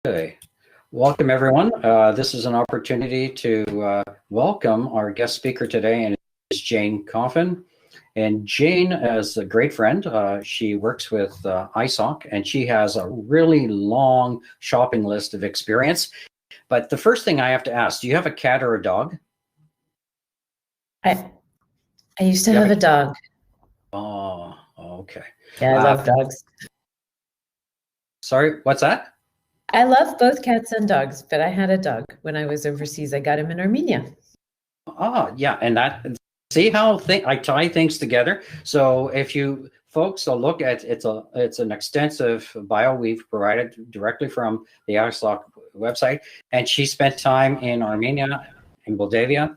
Okay, welcome everyone. This is an opportunity to welcome our guest speaker today, and it's Jane Coffin. And Jane is a great friend. She works with ISOC, and she has a really long shopping list of experience. But the first thing I have to ask, do you have a cat or a dog? I used to have a dog. Oh, okay. Yeah, I love dogs. Sorry, what's that? I love both cats and dogs, but I had a dog when I was overseas. I got him in Armenia. Oh, yeah, and that see how I tie things together. So if you folks will look at it's an extensive bio we've provided directly from the ISOC website, and she spent time in Armenia, in Moldavia.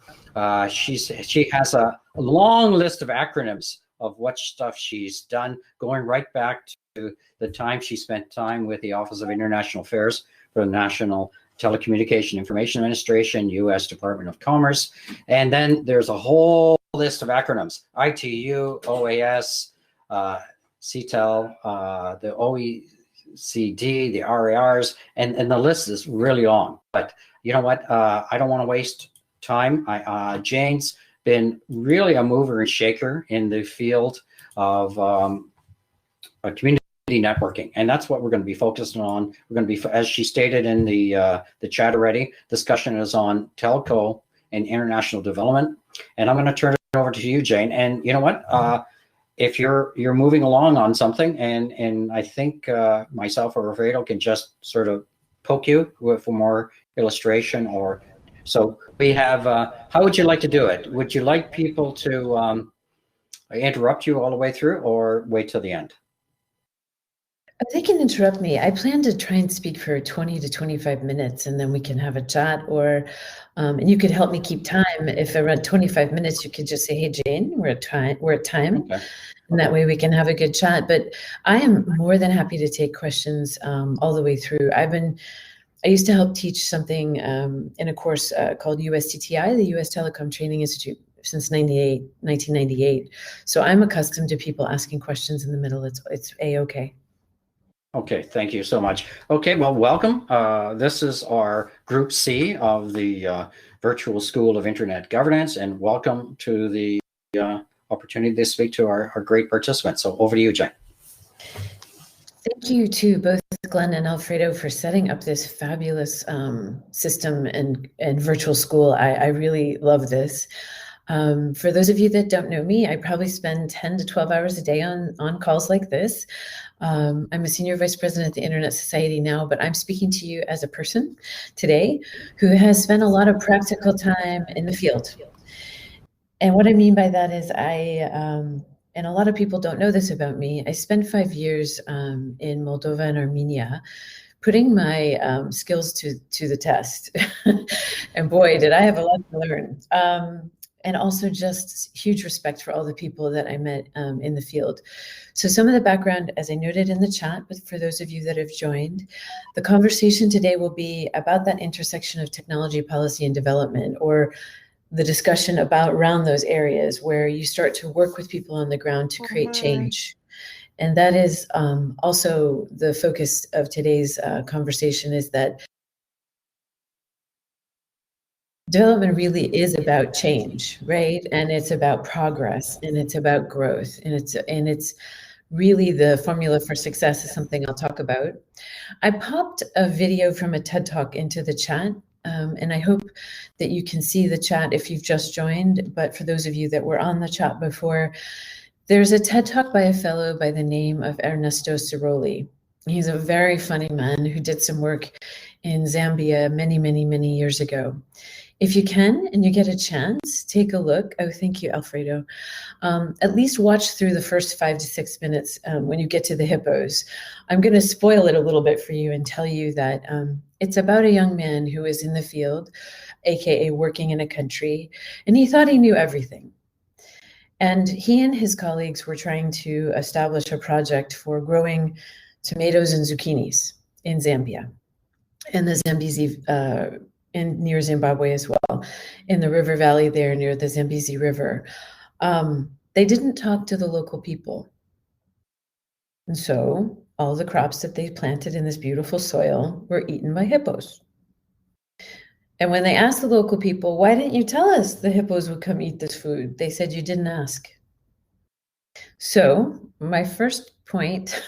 She has a long list of acronyms of what stuff she's done, going right back to the time she spent time with the Office of International Affairs for the National Telecommunication Information Administration, U.S. Department of Commerce. And then there's a whole list of acronyms: ITU, OAS, CTEL, the OECD, the RARs, and the list is really long. But you know what? I don't want to waste time. Jane's been really a mover and shaker in the field of community networking, and that's what we're going to be focusing on. We're going to be, as she stated in the chat already, discussion is on telco and international development. And I'm going to turn it over to you, Jane. And you know what? If you're moving along on something, and I think myself or Alfredo can just sort of poke you for more illustration, or so we have. How would you like to do it? Would you like people to interrupt you all the way through, or wait till the end? They can interrupt me. I plan to try and speak for 20 to 25 minutes, and then we can have a chat, or and you could help me keep time. If around 25 minutes, you could just say, "Hey, Jane, we're at time," okay. And that way we can have a good chat. But I am more than happy to take questions all the way through. I used to help teach something in a course called USTTI, the U.S. Telecom Training Institute, since 1998. So I'm accustomed to people asking questions in the middle. It's A-okay. Okay, thank you so much. Okay, well, welcome. This is our Group C of the Virtual School of Internet Governance, and welcome to the opportunity to speak to our great participants. So over to you, Jane. Thank you to both Glenn and Alfredo for setting up this fabulous system and virtual school. I really love this. For those of you that don't know me, I probably spend 10 to 12 hours a day on calls like this. I'm a senior vice president at the Internet Society now, but I'm speaking to you as a person today who has spent a lot of practical time in the field. And what I mean by that is and a lot of people don't know this about me, I spent 5 years in Moldova and Armenia putting my skills to the test. And boy, did I have a lot to learn. And also just huge respect for all the people that I met in the field. So some of the background, as I noted in the chat, but for those of you that have joined, the conversation today will be about that intersection of technology, policy, and development, or the discussion around those areas where you start to work with people on the ground to create change. And that is also the focus of today's conversation, is that development really is about change, right? And it's about progress, and it's about growth, and it's really the formula for success is something I'll talk about. I popped a video from a TED Talk into the chat, and I hope that you can see the chat if you've just joined. But for those of you that were on the chat before, there's a TED Talk by a fellow by the name of Ernesto Ciroli. He's a very funny man who did some work in Zambia many, many, many years ago. If you can, and you get a chance, take a look. Oh, thank you, Alfredo. At least watch through the first 5 to 6 minutes when you get to the hippos. I'm going to spoil it a little bit for you and tell you that it's about a young man who is in the field, AKA working in a country, and he thought he knew everything. And he and his colleagues were trying to establish a project for growing tomatoes and zucchinis in Zambia, and the Zambezi near Zimbabwe as well, in the river valley there near the Zambezi River. They didn't talk to the local people. And so all the crops that they planted in this beautiful soil were eaten by hippos. And when they asked the local people, why didn't you tell us the hippos would come eat this food? They said, you didn't ask. So my first point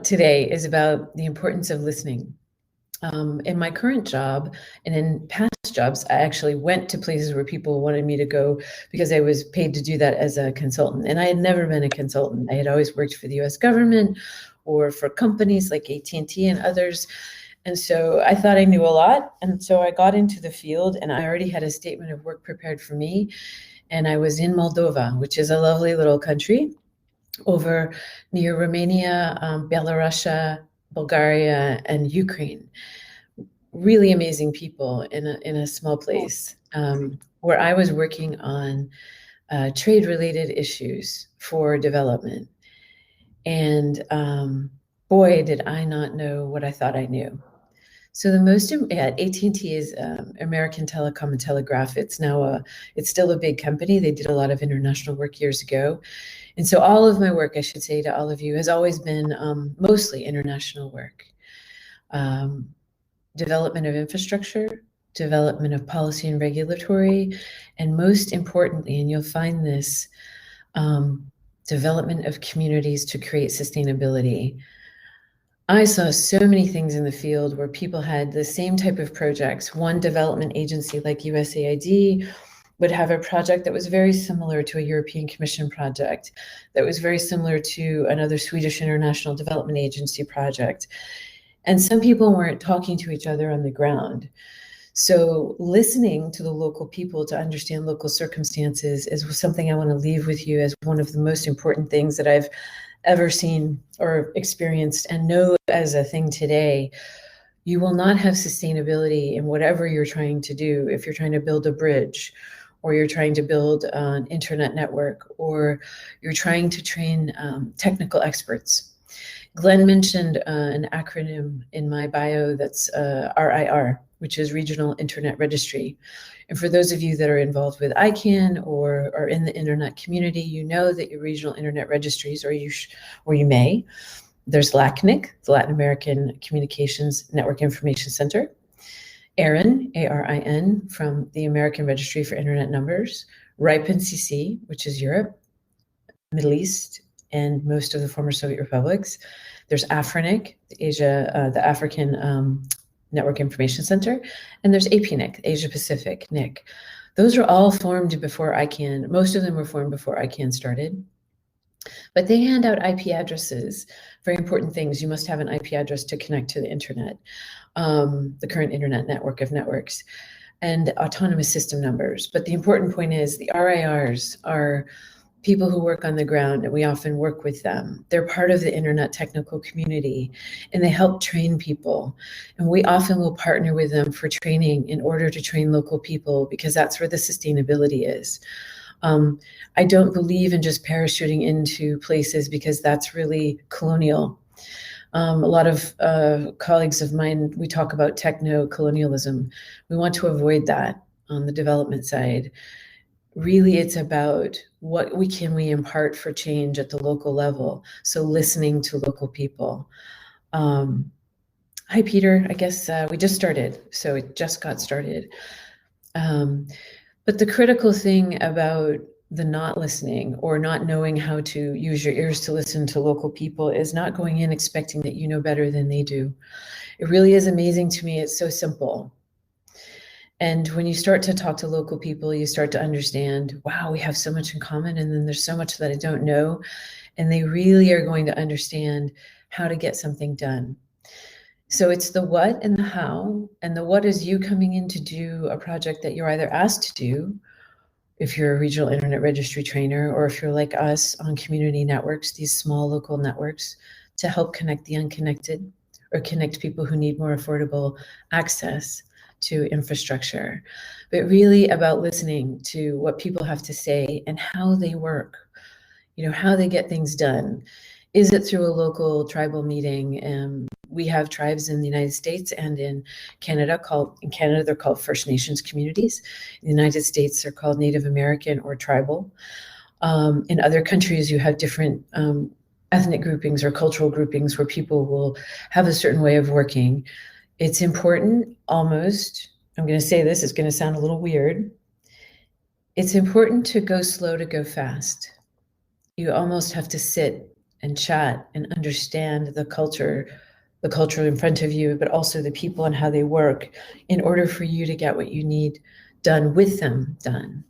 today is about the importance of listening. In my current job and in past jobs, I actually went to places where people wanted me to go because I was paid to do that as a consultant. And I had never been a consultant. I had always worked for the US government or for companies like AT&T and others. And so I thought I knew a lot. And so I got into the field and I already had a statement of work prepared for me. And I was in Moldova, which is a lovely little country over near Romania, Belarus, Bulgaria, and Ukraine. Really amazing people in a small place where I was working on trade-related issues for development. And boy, did I not know what I thought I knew. So the most AT&T is American Telecom and Telegraph. It's now it's still a big company. They did a lot of international work years ago. And so all of my work, I should say to all of you, has always been mostly international work. Development of infrastructure, development of policy and regulatory, and most importantly, and you'll find this, development of communities to create sustainability. I saw so many things in the field where people had the same type of projects. One development agency like USAID would have a project that was very similar to a European Commission project, that was very similar to another Swedish International Development Agency project. And some people weren't talking to each other on the ground. So listening to the local people to understand local circumstances is something I want to leave with you as one of the most important things that I've ever seen or experienced and know as a thing today. You will not have sustainability in whatever you're trying to do if you're trying to build a bridge, or you're trying to build an internet network, or you're trying to train technical experts. Glenn mentioned an acronym in my bio that's RIR, which is Regional Internet Registry. And for those of you that are involved with ICANN or are in the internet community, you know that your regional internet registries, or you may. There's LACNIC, the Latin American Communications Network Information Center. ARIN, ARIN, from the American Registry for Internet Numbers. RIPEN CC, which is Europe, Middle East, and most of the former Soviet republics. There's AFRINIC, the African Network Information Center, and there's APNIC, Asia Pacific NIC. Those are all formed before ICANN. Most of them were formed before ICANN started. But they hand out IP addresses, very important things. You must have an IP address to connect to the internet, the current internet network of networks, and autonomous system numbers. But the important point is the RIRs are people who work on the ground, and we often work with them. They're part of the internet technical community, and they help train people. And we often will partner with them for training in order to train local people, because that's where the sustainability is. I don't believe in just parachuting into places, because that's really colonial. A lot of colleagues of mine, we talk about techno-colonialism. We want to avoid that on the development side. Really, it's about what can we impart for change at the local level. So listening to local people. Hi, Peter. I guess we just started, so it just got started. But the critical thing about the not listening or not knowing how to use your ears to listen to local people is not going in expecting that you know better than they do. It really is amazing to me. It's so simple. And when you start to talk to local people, you start to understand, wow, we have so much in common, and then there's so much that I don't know. And they really are going to understand how to get something done. So it's the what and the how, and the what is you coming in to do a project that you're either asked to do, if you're a regional internet registry trainer, or if you're like us on community networks, these small local networks, to help connect the unconnected or connect people who need more affordable access to infrastructure, but really about listening to what people have to say and how they work, how they get things done. Is it through a local tribal meeting? We have tribes in the United States and in Canada they're called First Nations communities. In the United States, they're called Native American or tribal. In other countries, you have different ethnic groupings or cultural groupings where people will have a certain way of working, it's important almost, I'm going to say this, it's going to sound a little weird. It's important to go slow to go fast. You almost have to sit and chat and understand the culture in front of you, but also the people and how they work in order for you to get what you need done with them done.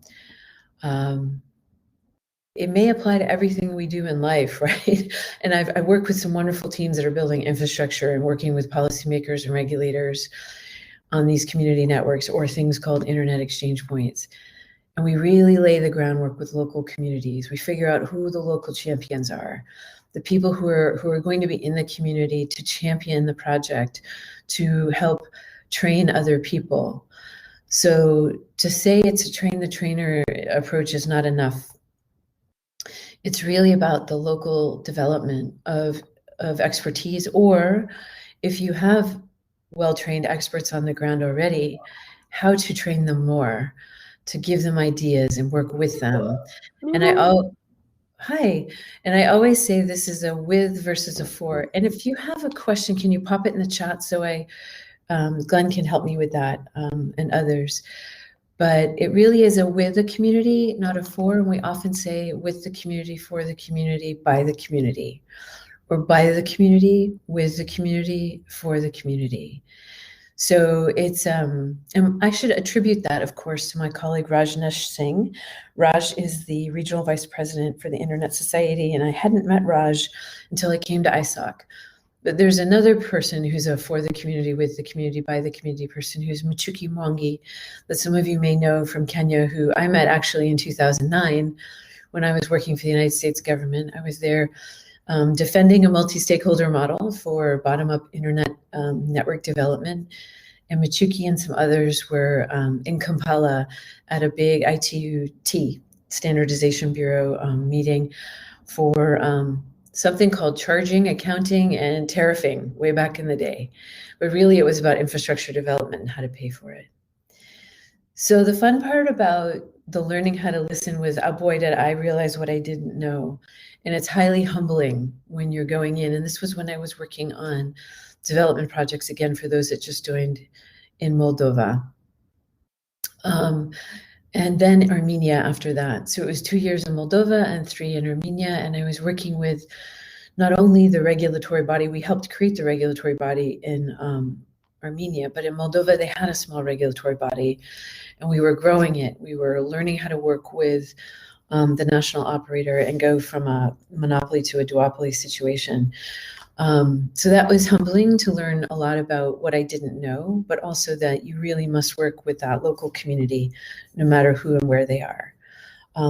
It may apply to everything we do in life, right? And I work with some wonderful teams that are building infrastructure and working with policymakers and regulators on these community networks or things called internet exchange points. And we really lay the groundwork with local communities. We figure out who the local champions are, the people who are going to be in the community to champion the project, to help train other people. So to say it's a train the trainer approach is not enough. It's really about the local development of expertise, or if you have well-trained experts on the ground already, how to train them more, to give them ideas and work with them. And I always say this is a with versus a for. And if you have a question, can you pop it in the chat so Glenn can help me with that, and others. But it really is a with the community, not a for. And we often say with the community, for the community, by the community, or by the community, with the community, for the community. So it's, and I should attribute that, of course, to my colleague Rajneesh Singh. Raj is the regional vice president for the Internet Society, and I hadn't met Raj until I came to ISOC. But there's another person who's a for the community, with the community, by the community person, who's Machuki Mwangi, that some of you may know from Kenya, who I met actually in 2009 when I was working for the United States government. I was there defending a multi-stakeholder model for bottom-up internet network development. And Machuki and some others were in Kampala at a big ITU-T, Standardization Bureau meeting for something called charging, accounting, and tariffing way back in the day. But really it was about infrastructure development and how to pay for it. So the fun part about the learning how to listen was, oh boy, did I realize what I didn't know. And it's highly humbling when you're going in. And this was when I was working on development projects, again, for those that just joined, in Moldova. And then Armenia after that. So it was 2 years in Moldova and 3 in Armenia. And I was working with not only the regulatory body, we helped create the regulatory body in Armenia, but in Moldova, they had a small regulatory body and we were growing it. We were learning how to work with the national operator and go from a monopoly to a duopoly situation. So that was humbling to learn a lot about what I didn't know, but also that you really must work with that local community, no matter who and where they are.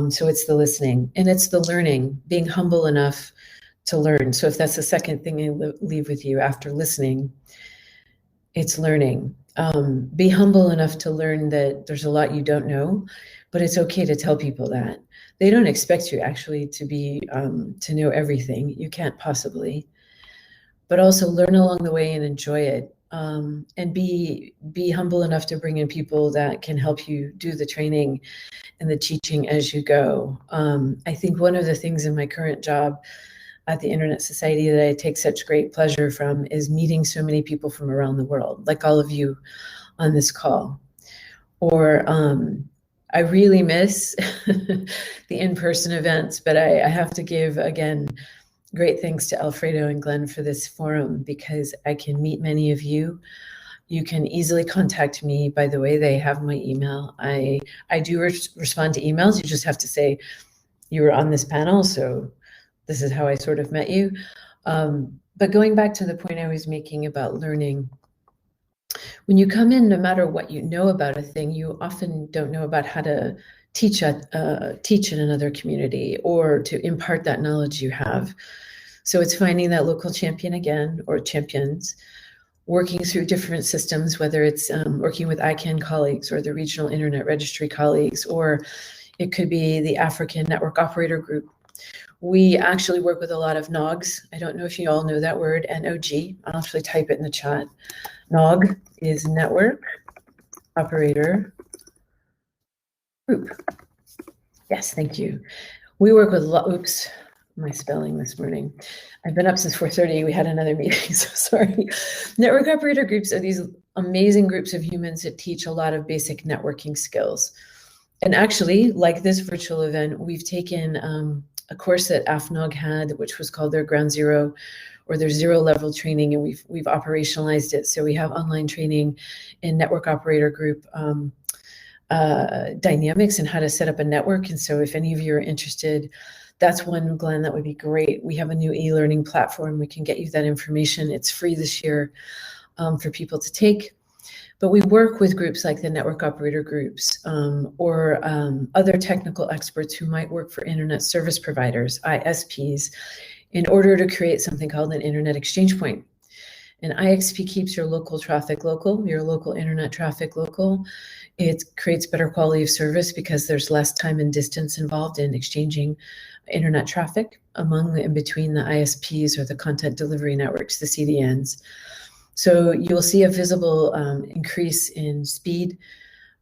So it's the listening and it's the learning, being humble enough to learn. So if that's the second thing I leave with you after listening, it's learning. Be humble enough to learn that there's a lot you don't know, but it's okay to tell people that. They don't expect you actually to be to know everything. You can't possibly. But also learn along the way and enjoy it, and be humble enough to bring in people that can help you do the training and the teaching as you go. I think one of the things in my current job at the Internet Society that I take such great pleasure from is meeting so many people from around the world, like all of you on this call. Or I really miss the in-person events, but I have to give, again, great thanks to Alfredo and Glenn for this forum, because I can meet many of you. You can easily contact me. By the way, they have my email. I do respond to emails. You just have to say you were on this panel, so this is how I sort of met you. But going back to the point I was making about learning, when you come in, no matter what you know about a thing, you often don't know about how to teach in another community or to impart that knowledge you have. So it's finding that local champion again, or champions, working through different systems, whether it's working with ICANN colleagues or the regional internet registry colleagues, or it could be the African Network Operator Group. We actually work with a lot of NOGs. I don't know if you all know that word, N-O-G. I'll actually type it in the chat. NOG is Network Operator Group. Yes, thank you. We work with my spelling this morning. I've been up since 4:30. We had another meeting, so sorry. Network operator groups are these amazing groups of humans that teach a lot of basic networking skills. And actually, like this virtual event, we've taken a course that AFNOG had, which was called their Ground Zero or their zero level training, and we've operationalized it. So we have online training in network operator group dynamics and how to set up a network. And so if any of you are interested, that's one, Glenn, that would be great. We have a new e-learning platform. We can get you that information. It's free this year for people to take. But we work with groups like the network operator groups or other technical experts who might work for internet service providers, ISPs, in order to create something called an internet exchange point. An IXP keeps your local traffic local, your local internet traffic local. It creates better quality of service because there's less time and distance involved in exchanging internet traffic among and between the ISPs or the content delivery networks, the CDNs. So you'll see a visible increase in speed,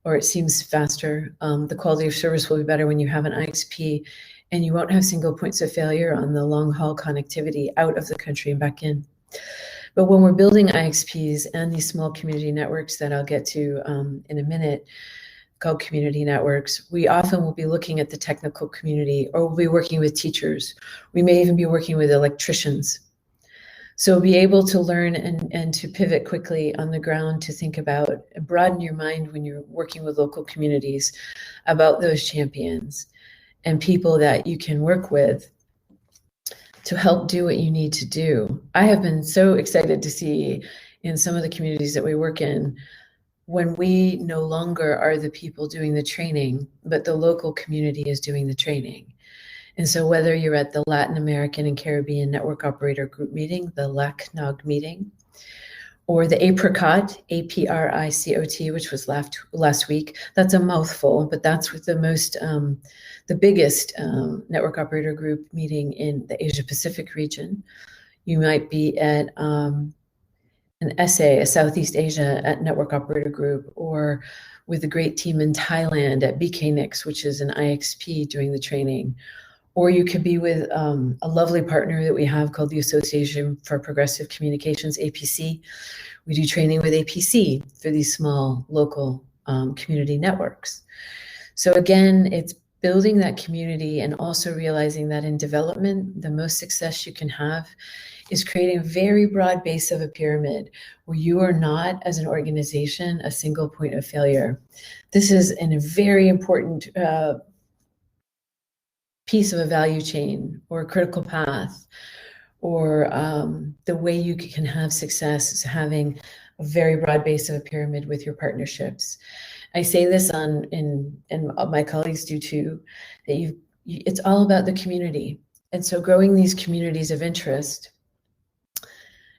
or it seems faster. The quality of service will be better when you have an IXP, and you won't have single points of failure on the long haul connectivity out of the country and back in. But when we're building IXPs and these small community networks that I'll get to in a minute, called community networks, we often will be looking at the technical community, or we'll be working with teachers. We may even be working with electricians. So be able to learn and to pivot quickly on the ground to think about, broaden your mind when you're working with local communities about those champions and people that you can work with to help do what you need to do. I have been so excited to see in some of the communities that we work in, when we no longer are the people doing the training, but the local community is doing the training. And so whether you're at the Latin American and Caribbean Network Operator Group meeting, the LACNOG meeting, or the APRICOT, APRICOT, which was last week, that's a mouthful, but that's with the biggest network operator group meeting in the Asia Pacific region. You might be at an SA, a Southeast Asia at Network Operator Group, or with a great team in Thailand at BKNIX, which is an IXP doing the training. Or you could be with a lovely partner that we have called the Association for Progressive Communications, APC. We do training with APC for these small local community networks. So again, it's building that community and also realizing that in development, the most success you can have is creating a very broad base of a pyramid where you are not, as an organization, a single point of failure. This is a very important piece of a value chain or a critical path, or the way you can have success is having a very broad base of a pyramid with your partnerships. I say this and my colleagues do too, that it's all about the community. And so growing these communities of interest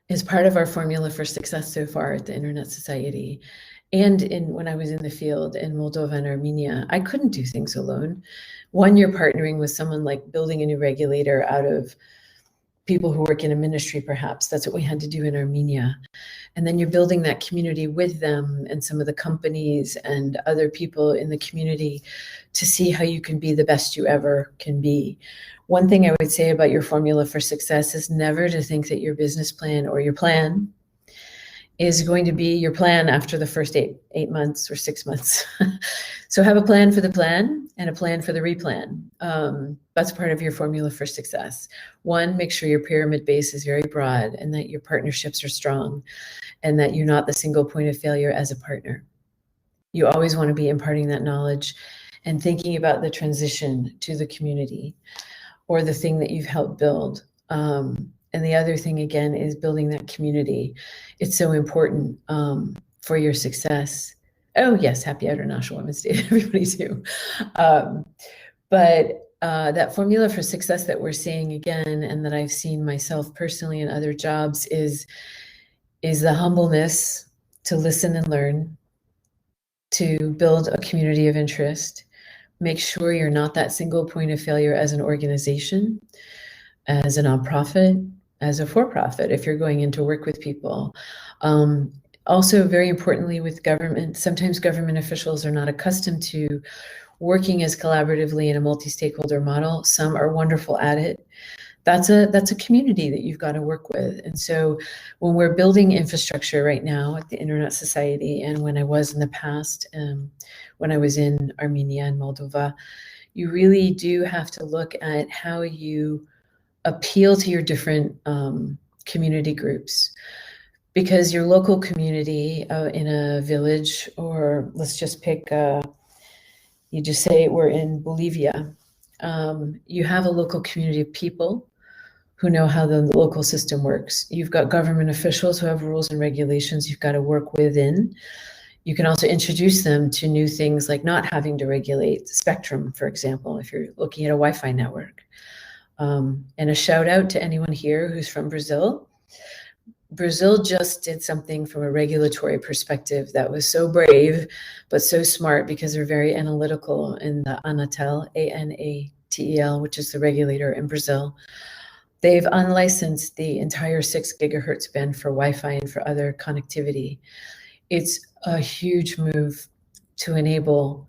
is part of our formula for success so far at the Internet Society. And when I was in the field in Moldova and Armenia, I couldn't do things alone. One, you're partnering with someone like building a new regulator out of people who work in a ministry, perhaps. That's what we had to do in Armenia. And then you're building that community with them and some of the companies and other people in the community to see how you can be the best you ever can be. One thing I would say about your formula for success is never to think that your business plan or your plan is going to be your plan after the first eight months or 6 months. So have a plan for the plan and a plan for the replan. That's part of your formula for success. One, make sure your pyramid base is very broad and that your partnerships are strong and that you're not the single point of failure as a partner. You always want to be imparting that knowledge and thinking about the transition to the community or the thing that you've helped build. And the other thing, again, is building that community. It's so important for your success. Oh, yes, happy International Women's Day to everybody too. But that formula for success that we're seeing again, and that I've seen myself personally in other jobs, is the humbleness to listen and learn, to build a community of interest, make sure you're not that single point of failure as an organization, as a nonprofit, as a for-profit, if you're going in to work with people. Also, very importantly, with government, sometimes government officials are not accustomed to working as collaboratively in a multi-stakeholder model. Some are wonderful at it. that's a community that you've got to work with. And so when we're building infrastructure right now at the Internet Society, and when I was in the past, when I was in Armenia and Moldova, you really do have to look at how you appeal to your different community groups. Because your local community in a village, or let's just pick, you just say we're in Bolivia, you have a local community of people who know how the local system works. You've got government officials who have rules and regulations you've got to work within. You can also introduce them to new things like not having to regulate spectrum, for example, if you're looking at a Wi-Fi network. And a shout out to anyone here who's from Brazil. Brazil just did something from a regulatory perspective that was so brave, but so smart, because they're very analytical in the Anatel, ANATEL, which is the regulator in Brazil. They've unlicensed the entire 6 gigahertz band for Wi-Fi and for other connectivity. It's a huge move to enable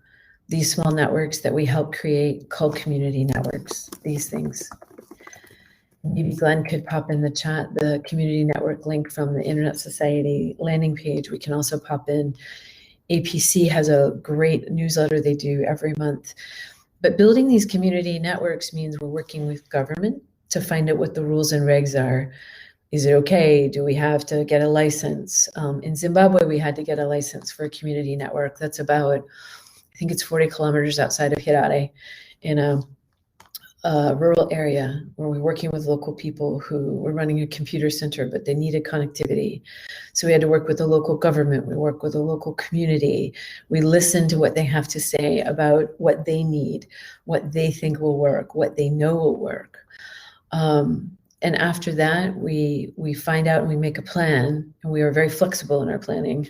these small networks that we help create, called community networks, these things. Maybe Glenn could pop in the chat the community network link from the Internet Society landing page. We can also pop in, APC has a great newsletter they do every month. But building these community networks means we're working with government to find out what the rules and regs are. Is it okay? Do we have to get a license? In Zimbabwe, we had to get a license for a community network. That's about, I think it's 40 kilometers outside of Harare, in a rural area where we're working with local people who were running a computer center, but they needed connectivity. So we had to work with the local government. We work with the local community. We listen to what they have to say about what they need, what they think will work, what they know will work. And after that, we find out and we make a plan, and we are very flexible in our planning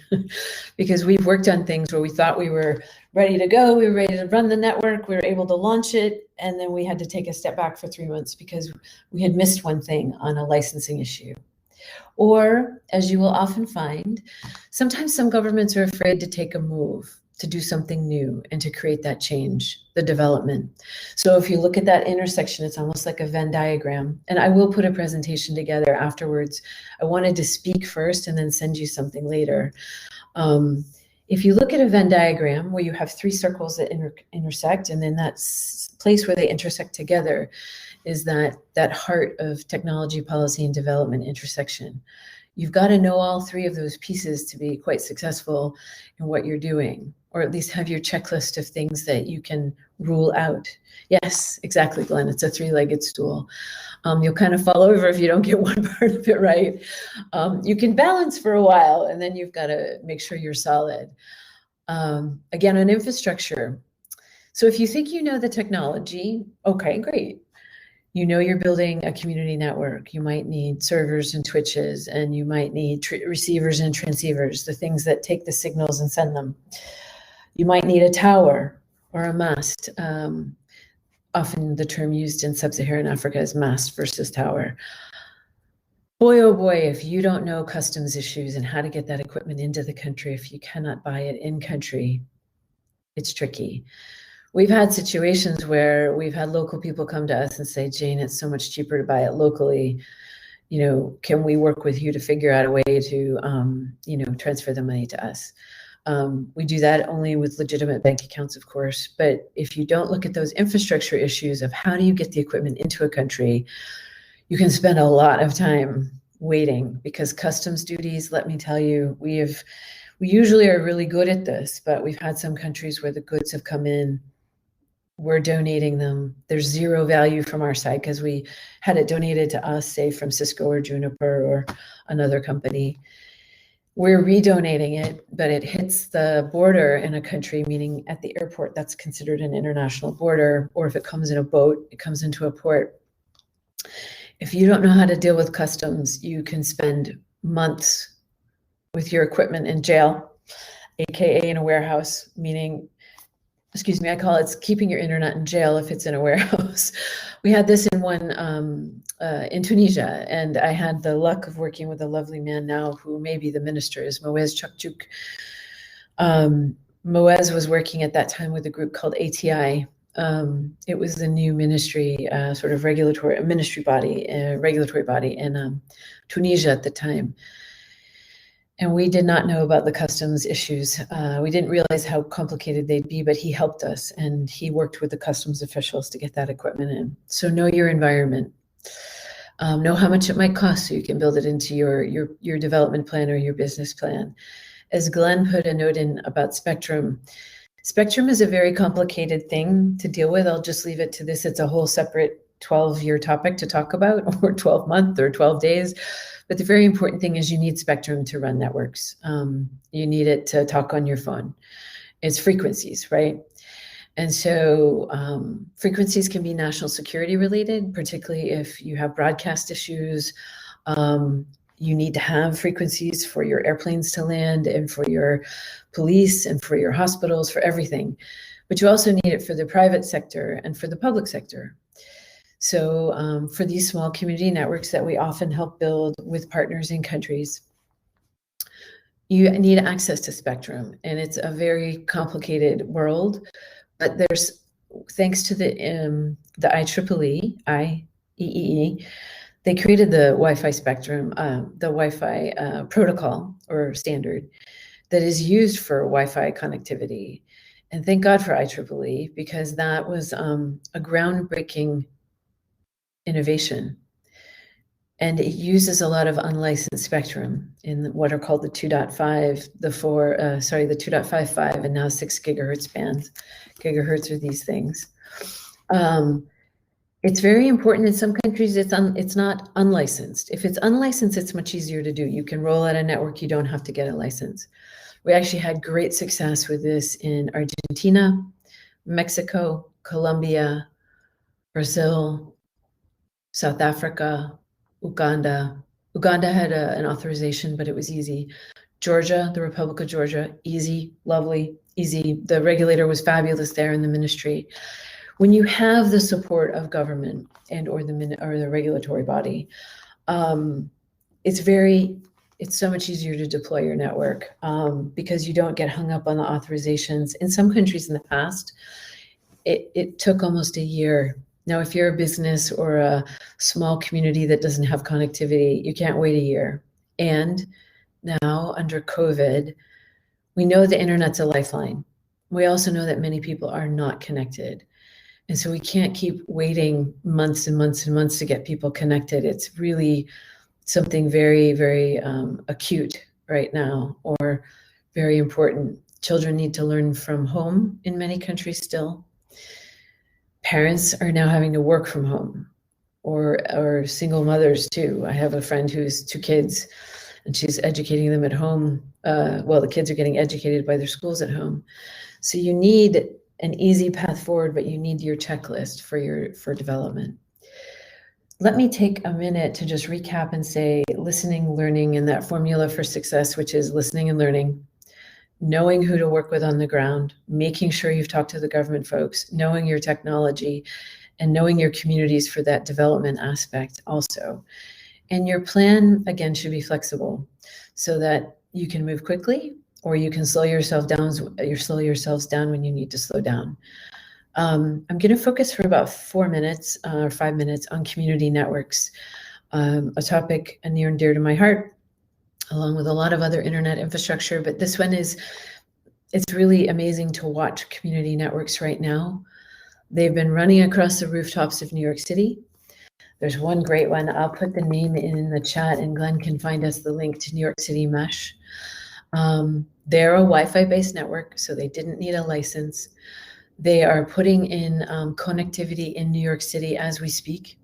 because we've worked on things where we thought we were ready to go, we were ready to run the network, we were able to launch it, and then we had to take a step back for 3 months because we had missed one thing on a licensing issue. Or, as you will often find, sometimes some governments are afraid to take a move, to do something new, and to create that change, the development. So if you look at that intersection, it's almost like a Venn diagram. And I will put a presentation together afterwards. I wanted to speak first and then send you something later. If you look at a Venn diagram where you have 3 circles that intersect, and then that place where they intersect together is that heart of technology, policy, and development intersection. You've got to know all 3 of those pieces to be quite successful in what you're doing, or at least have your checklist of things that you can rule out. Yes, exactly, Glenn. It's a 3-legged stool. You'll kind of fall over if you don't get one part of it right. You can balance for a while, and then you've got to make sure you're solid. Again, on infrastructure. So if you think you know the technology, okay, great. You know you're building a community network. You might need servers and switches, and you might need receivers and transceivers, the things that take the signals and send them. You might need a tower or a mast. Often the term used in sub-Saharan Africa is mast versus tower. Boy, oh boy, if you don't know customs issues and how to get that equipment into the country, if you cannot buy it in country, it's tricky. We've had situations where we've had local people come to us and say, Jane, it's so much cheaper to buy it locally. You know, can we work with you to figure out a way to, transfer the money to us? We do that only with legitimate bank accounts, of course. But if you don't look at those infrastructure issues of how do you get the equipment into a country, you can spend a lot of time waiting, because customs duties, let me tell you, we usually are really good at this, but we've had some countries where the goods have come in, we're donating them. There's zero value from our side because we had it donated to us, say from Cisco or Juniper or another company. We're redonating it, but it hits the border in a country, meaning at the airport, that's considered an international border, or if it comes in a boat, it comes into a port. If you don't know how to deal with customs, you can spend months with your equipment in jail, AKA in a warehouse, meaning, excuse me, I call it keeping your internet in jail if it's in a warehouse. We had this in one in Tunisia, and I had the luck of working with a lovely man now who may be the minister, is Moez Chakchuk. Moez was working at that time with a group called ATI, It was the new ministry, sort of regulatory body in Tunisia at the time. And we did not know about the customs issues. We didn't realize how complicated they'd be, but he helped us, and he worked with the customs officials to get that equipment in. So know your environment. Know how much it might cost so you can build it into your development plan or your business plan. As Glenn put a note in about spectrum, spectrum is a very complicated thing to deal with. I'll just leave it to this. It's a whole separate 12-year topic to talk about, or 12-month or 12 days. But the very important thing is you need spectrum to run networks. You need it to talk on your phone. It's frequencies, right? And so frequencies can be national security related, particularly if you have broadcast issues. You need to have frequencies for your airplanes to land and for your police and for your hospitals, for everything. But you also need it for the private sector and for the public sector. So for these small community networks that we often help build with partners in countries, you need access to spectrum. And it's a very complicated world, but there's, thanks to the IEEE, they created the Wi-Fi spectrum, the Wi-Fi protocol or standard that is used for Wi-Fi connectivity. And thank God for IEEE, because that was a groundbreaking innovation. And it uses a lot of unlicensed spectrum in what are called the 2.5, the 2.55 and now 6 gigahertz bands. Gigahertz are these things. It's very important in some countries. It's not unlicensed. If it's unlicensed, it's much easier to do. You can roll out a network. You don't have to get a license. We actually had great success with this in Argentina, Mexico, Colombia, Brazil, South Africa, Uganda. Uganda had an authorization, but it was easy. Georgia, the Republic of Georgia, easy, lovely, easy. The regulator was fabulous there in the ministry. When you have the support of government and or the regulatory body, it's so much easier to deploy your network because you don't get hung up on the authorizations. In some countries in the past, it took almost a year. Now, if you're a business or a small community that doesn't have connectivity, you can't wait a year. And now under COVID, we know the internet's a lifeline. We also know that many people are not connected. And so we can't keep waiting months and months and months to get people connected. It's really something very, very acute right now, or very important. Children need to learn from home in many countries still. Parents are now having to work from home, or single mothers too. I have a friend who's 2 kids and she's educating them at home. Well, the kids are getting educated by their schools at home. So you need an easy path forward, but you need your checklist for development. Let me take a minute to just recap and say listening, learning, and that formula for success, which is listening and learning, knowing who to work with on the ground, making sure you've talked to the government folks, knowing your technology, and knowing your communities for that development aspect also. And your plan, again, should be flexible so that you can move quickly, or you can slow yourselves down when you need to slow down. I'm going to focus for about 4 minutes or 5 minutes on community networks, a topic near and dear to my heart, along with a lot of other internet infrastructure. But this one it's really amazing to watch community networks right now. They've been running across the rooftops of New York City. There's one great one. I'll put the name in the chat and Glenn can find us the link to New York City Mesh. They're a Wi-Fi based network, so they didn't need a license. They are putting in connectivity in New York City as we speak.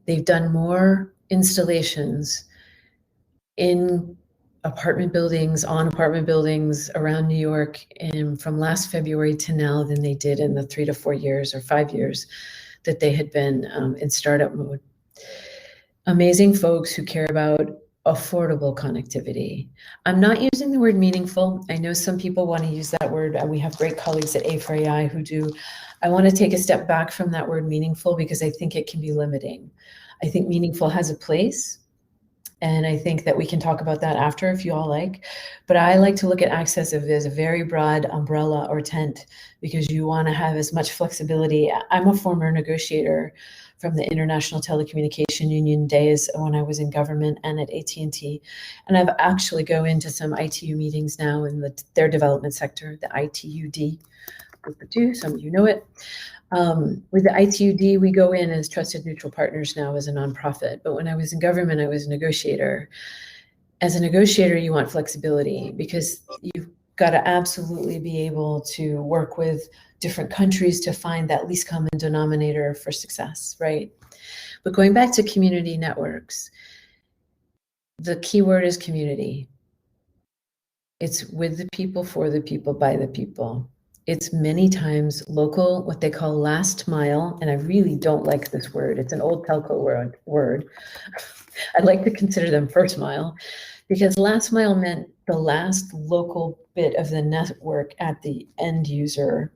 They've done more installations in apartment buildings, on apartment buildings around New York from last February to now than they did in the 3 to 4 years or 5 years that they had been in startup mode. Amazing folks who care about affordable connectivity. I'm not using the word meaningful. I know some people want to use that word. We have great colleagues at A4AI who do. I want to take a step back from that word meaningful because I think it can be limiting. I think meaningful has a place, And I think that we can talk about that after if you all like. But I like to look at access as a very broad umbrella or tent, because you want to have as much flexibility. I'm a former negotiator from the International Telecommunication Union days when I was in government and at AT&T. And I've actually go into some ITU meetings now in their development sector, the ITUD. Some of you know it. With the ITUD, we go in as trusted neutral partners now as a nonprofit. But when I was in government, I was a negotiator. As a negotiator, you want flexibility because you've got to absolutely be able to work with different countries to find that least common denominator for success, right? But going back to community networks, the key word is community. It's with the people, for the people, by the people. It's many times local, what they call last mile, and I really don't like this word. It's an old telco word. I'd like to consider them first mile, because last mile meant the last local bit of the network at the end user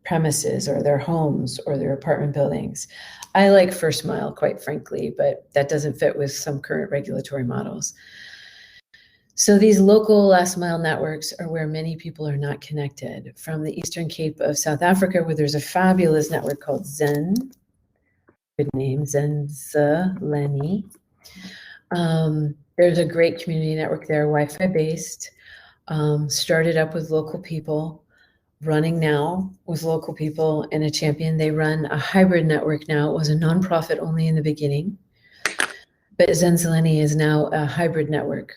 premises or their homes or their apartment buildings. I like first mile, quite frankly, but that doesn't fit with some current regulatory models. So these local last mile networks are where many people are not connected. From the Eastern Cape of South Africa, where there's a fabulous network called Zen, good name, Zenzeleni. There's a great community network there, Wi-Fi based, started up with local people, running now with local people and a champion. They run a hybrid network now. It was a nonprofit only in the beginning, but Zenzeleni is now a hybrid network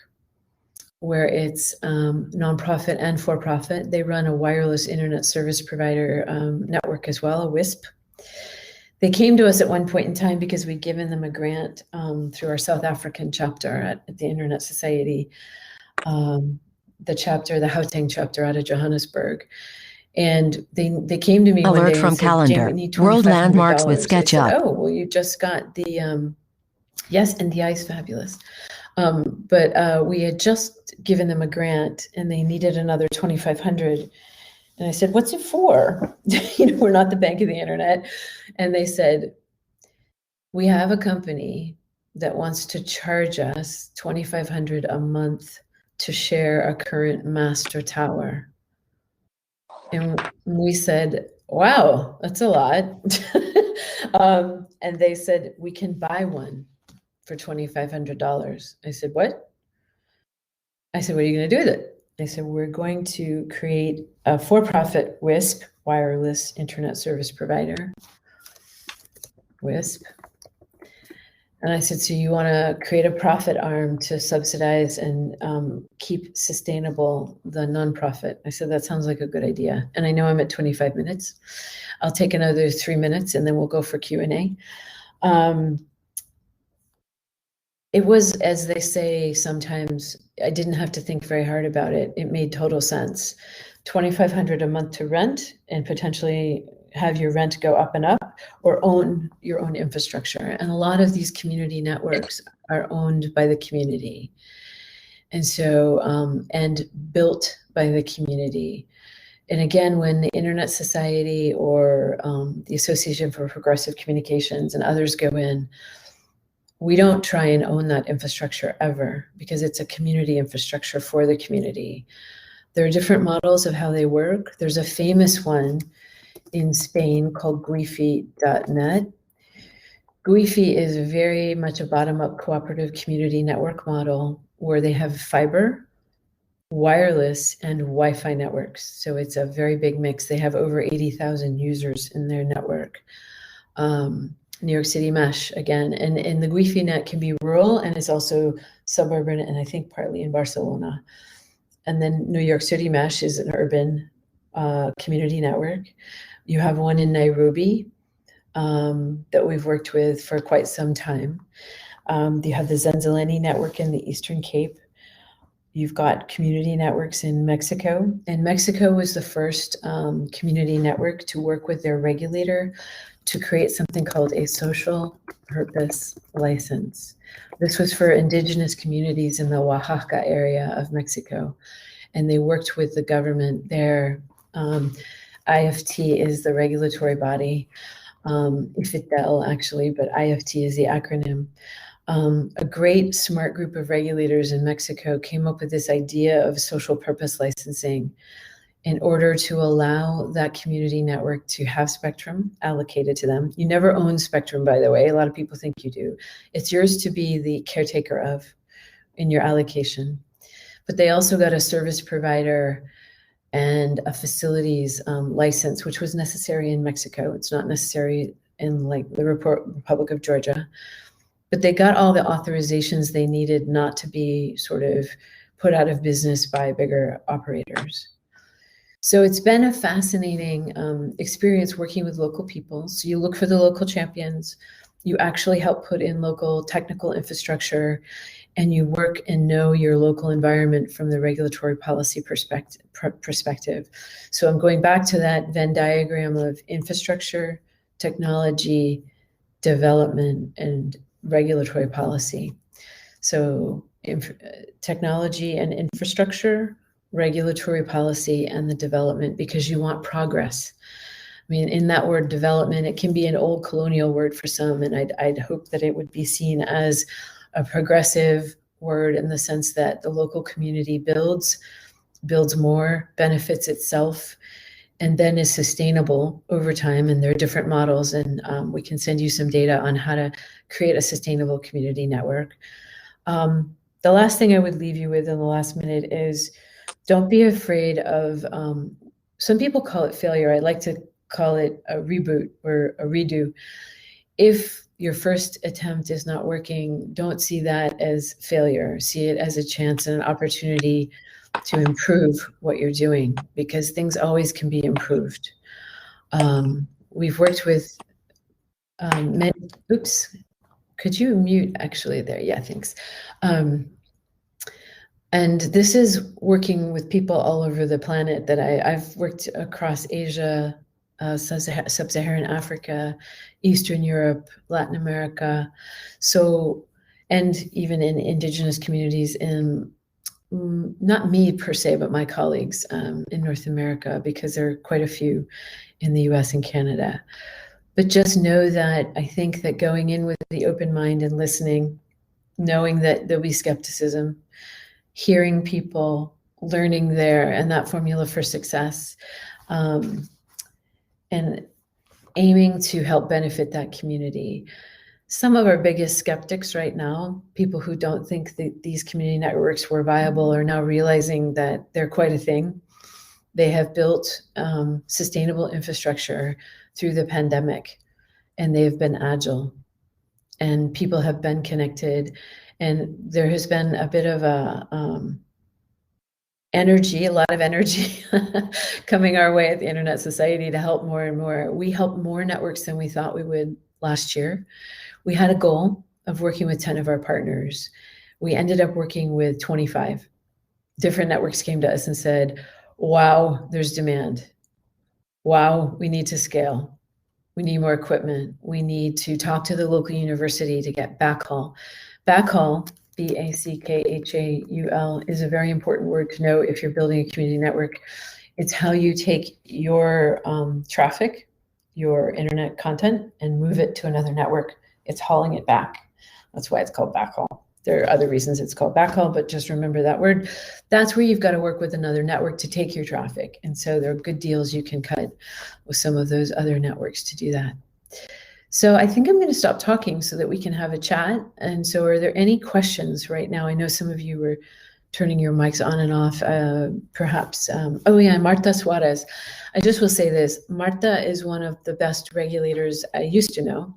where it's nonprofit and for-profit. They run a wireless internet service provider network as well, a WISP. They came to us at one point in time because we'd given them a grant through our South African chapter at the Internet Society, the Gauteng chapter out of Johannesburg. And they came to me one Alert day from and said, calendar. Jane, we need World landmarks with $2,500. I said, SketchUp. oh, well, you just got the, yes, NDI is fabulous. But we had just given them a grant and they needed another 2,500. And I said, what's it for? We're not the bank of the internet. And they said, we have a company that wants to charge us 2,500 a month to share a current master tower. And we said, wow, that's a lot. And they said, we can buy one for $2,500. I said, what? I said, what are you going to do with it? They said, we're going to create a for-profit WISP, wireless internet service provider, WISP. And I said, so you want to create a profit arm to subsidize and keep sustainable the nonprofit? I said, that sounds like a good idea. And I know I'm at 25 minutes. I'll take another 3 minutes and then we'll go for Q&A. It was, as they say, sometimes I didn't have to think very hard about it. It made total sense. 2,500 a month to rent and potentially have your rent go up and up, or own your own infrastructure. And a lot of these community networks are owned by the community. And so, and built by the community. And again, when the Internet Society or the Association for Progressive Communications and others go in, we don't try and own that infrastructure ever, because it's a community infrastructure for the community. There are different models of how they work. There's a famous one in Spain called Guifi.net. Guifi is very much a bottom-up cooperative community network model where they have fiber, wireless, and Wi-Fi networks. So it's a very big mix. They have over 80,000 users in their network. New York City mesh again, and the Guifi net can be rural and it's also suburban and I think partly in Barcelona. And then New York City mesh is an urban community network. You have one in Nairobi that we've worked with for quite some time. You have the Zenzeleni network in the Eastern Cape. You've got community networks in Mexico, and Mexico was the first community network to work with their regulator to create something called a social purpose license. This was for indigenous communities in the Oaxaca area of Mexico, and they worked with the government there. IFT is the regulatory body, IFITEL actually, but IFT is the acronym. A great smart group of regulators in Mexico came up with this idea of social purpose licensing in order to allow that community network to have spectrum allocated to them. You never own spectrum, by the way. A lot of people think you do. It's yours to be the caretaker of in your allocation. But they also got a service provider and a facilities license, which was necessary in Mexico. It's not necessary in like the Republic of Georgia. But they got all the authorizations they needed not to be sort of put out of business by bigger operators. So it's been a fascinating experience working with local people. So you look for the local champions, you actually help put in local technical infrastructure, and you work and know your local environment from the regulatory policy perspective. So I'm going back to that Venn diagram of infrastructure, technology, development, and regulatory policy. So technology and infrastructure, regulatory policy, and the development, because you want progress. I mean, in that word development, it can be an old colonial word for some, and I'd hope that it would be seen as a progressive word in the sense that the local community builds more, benefits itself, and then is sustainable over time. And there are different models, and we can send you some data on how to create a sustainable community network. The last thing I would leave you with in the last minute is don't be afraid of, some people call it failure. I like to call it a reboot or a redo. If your first attempt is not working, don't see that as failure. See it as a chance and an opportunity to improve what you're doing, because things always can be improved. We've worked with many, oops, could you mute actually there? Yeah, thanks. And this is working with people all over the planet that I've worked across Asia, Sub-Saharan Africa, Eastern Europe, Latin America. So, and even in indigenous communities in, not me per se, but my colleagues in North America, because there are quite a few in the US and Canada. But just know that I think that going in with the open mind and listening, knowing that there'll be skepticism, hearing people, learning there, and that formula for success, and aiming to help benefit that community. Some of our biggest skeptics right now, people who don't think that these community networks were viable, are now realizing that they're quite a thing. They have built sustainable infrastructure through the pandemic, and they've been agile, and people have been connected. And there has been a bit of a lot of energy coming our way at the Internet Society to help more and more. We helped more networks than we thought we would last year. We had a goal of working with 10 of our partners. We ended up working with 25. Different networks came to us and said, wow, there's demand. Wow, we need to scale. We need more equipment. We need to talk to the local university to get backhaul. Backhaul, B-A-C-K-H-A-U-L, is a very important word to know if you're building a community network. It's how you take your traffic, your internet content, and move it to another network. It's hauling it back. That's why it's called backhaul. There are other reasons it's called backhaul, but just remember that word. That's where you've got to work with another network to take your traffic. And so there are good deals you can cut with some of those other networks to do that. So I think I'm going to stop talking so that we can have a chat. And so are there any questions right now? I know some of you were turning your mics on and off, perhaps. Oh yeah, Marta Suarez. I just will say this. Marta is one of the best regulators I used to know.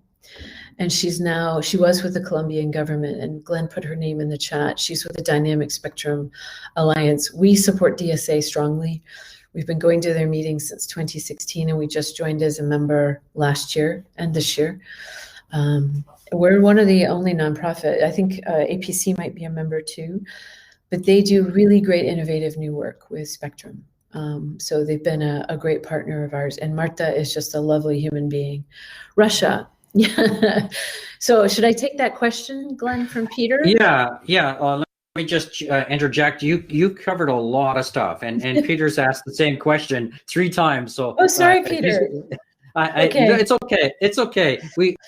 And she was with the Colombian government, and Glenn put her name in the chat. She's with the Dynamic Spectrum Alliance. We support DSA strongly. We've been going to their meetings since 2016, and we just joined as a member last year and this year. We're one of the only nonprofit. I think APC might be a member too, but they do really great innovative new work with Spectrum. So they've been a great partner of ours, and Marta is just a lovely human being. Russia. Yeah. So should I take that question, Glenn, from Peter? Yeah. Let me just interject. You covered a lot of stuff, and Peter's asked the same question 3 times. So sorry, Peter. Okay. It's okay.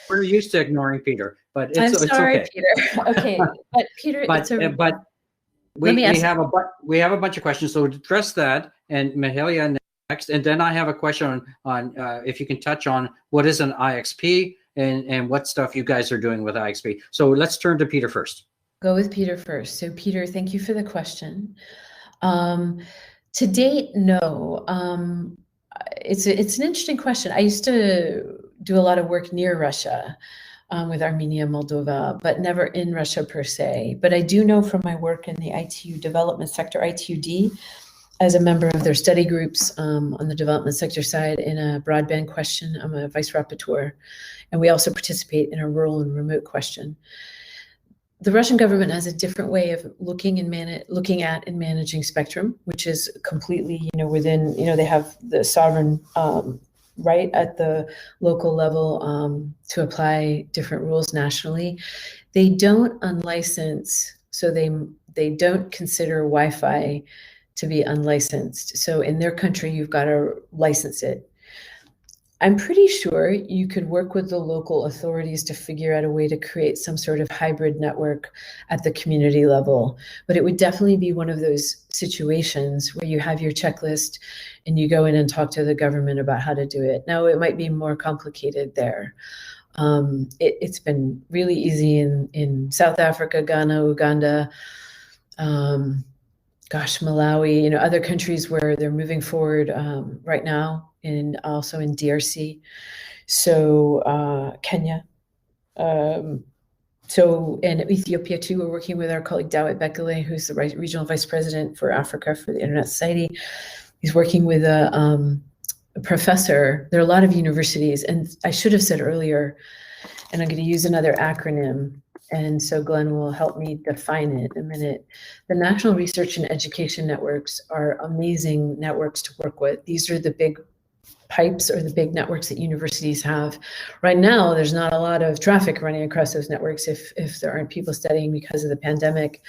We're used to ignoring Peter. but I'm it's sorry, okay. Peter. Okay, but Peter, But let me we ask. we have a bunch of questions, so address that, and Mahalia next, and then I have a question on if you can touch on what is an IXP and what stuff you guys are doing with IXP. So let's turn to Peter first. Go with Peter first. So Peter, thank you for the question. To date, no. It's an interesting question. I used to do a lot of work near Russia with Armenia, Moldova, but never in Russia per se. But I do know from my work in the ITU development sector, ITUD, as a member of their study groups on the development sector side in a broadband question. I'm a vice rapporteur, and we also participate in a rural and remote question. The Russian government has a different way of looking at and managing spectrum, which is completely, within, they have the sovereign right at the local level to apply different rules nationally. They don't unlicense, so they don't consider Wi-Fi to be unlicensed. So in their country, you've got to license it. I'm pretty sure you could work with the local authorities to figure out a way to create some sort of hybrid network at the community level. But it would definitely be one of those situations where you have your checklist and you go in and talk to the government about how to do it. Now, it might be more complicated there. It's been really easy in South Africa, Ghana, Uganda, Malawi, other countries where they're moving forward right now, and also in DRC. So Kenya. So in Ethiopia too, we're working with our colleague Dawit Bekele, who's the regional vice president for Africa for the Internet Society. He's working with a professor. There are a lot of universities, and I should have said earlier, and I'm going to use another acronym, and so Glenn will help me define it in a minute. The National Research and Education Networks are amazing networks to work with. These are the big pipes or the big networks that universities have. Right now, there's not a lot of traffic running across those networks if there aren't people studying because of the pandemic.